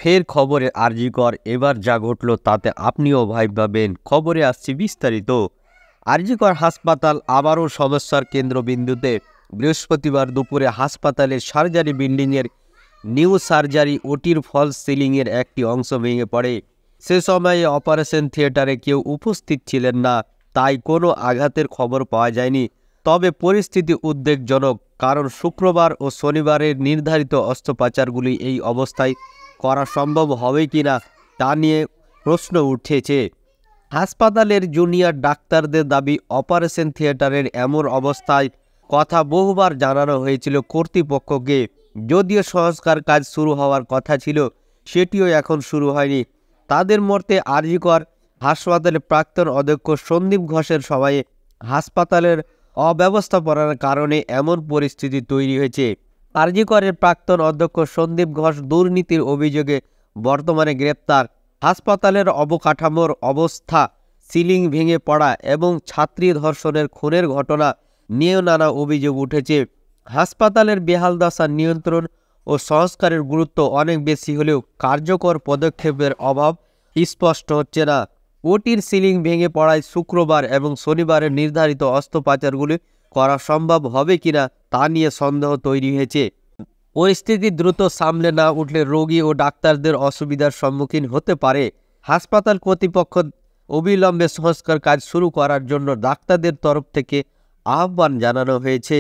ফের খবরে আরজিকর এবার যা ঘটল তাতে আপনিও ভাববেন। খবরে আসছে বিস্তারিত। আরজিকর হাসপাতাল আবারও সমস্যার কেন্দ্রবিন্দুতে। বৃহস্পতিবার দুপুরে হাসপাতালের সার্জারি বিল্ডিংয়ের নিউ সার্জারি ওটির ফলস সিলিংয়ের একটি অংশ ভেঙে পড়ে। সে সময়ে অপারেশন থিয়েটারে কেউ উপস্থিত ছিলেন না, তাই কোনো আঘাতের খবর পাওয়া যায়নি। তবে পরিস্থিতি উদ্বেগজনক, কারণ শুক্রবার ও শনিবারের নির্ধারিত অস্ত্রোপচারগুলি এই অবস্থায় করা সম্ভব হবে কিনা তা নিয়ে প্রশ্ন উঠেছে। হাসপাতালের জুনিয়র ডাক্তারদের দাবি, অপারেশন থিয়েটারের এমন অবস্থায় কথা বহুবার জানানো হয়েছিল কর্তৃপক্ষকে। যদিও সংস্কার কাজ শুরু হওয়ার কথা ছিল, সেটিও এখন শুরু হয়নি। তাদের মতে আরজিকর হাসপাতালের প্রাক্তন অধ্যক্ষ সন্দীপ ঘোষের সময়ে হাসপাতালের অব্যবস্থাপনার কারণে এমন পরিস্থিতি তৈরি হয়েছে। আরজিকরের প্রাক্তন অধ্যক্ষ সন্দীপ ঘোষ দুর্নীতির অভিযোগে বর্তমানে গ্রেপ্তার। হাসপাতালের অবকাঠামোর অবস্থা, সিলিং ভেঙে পড়া এবং ছাত্রী ধর্ষণের খুনের ঘটনা নিয়েও নানা অভিযোগ উঠেছে। হাসপাতালের বেহালদশা নিয়ন্ত্রণ ও সংস্কারের গুরুত্ব অনেক বেশি হলেও কার্যকর পদক্ষেপের অভাব স্পষ্ট হচ্ছে না। ওটির সিলিং ভেঙে পড়ায় শুক্রবার এবং শনিবারের নির্ধারিত অস্ত্রোপচারগুলি করা সম্ভব হবে কিনা তা নিয়ে সন্দেহ তৈরি হয়েছে। পরিস্থিতি দ্রুত সামলে না উঠলে রোগী ও ডাক্তারদের অসুবিধার সম্মুখীন হতে পারে। হাসপাতাল কর্তৃপক্ষ অবিলম্বে সংস্কার কাজ শুরু করার জন্য ডাক্তারদের তরফ থেকে আহ্বান জানানো হয়েছে।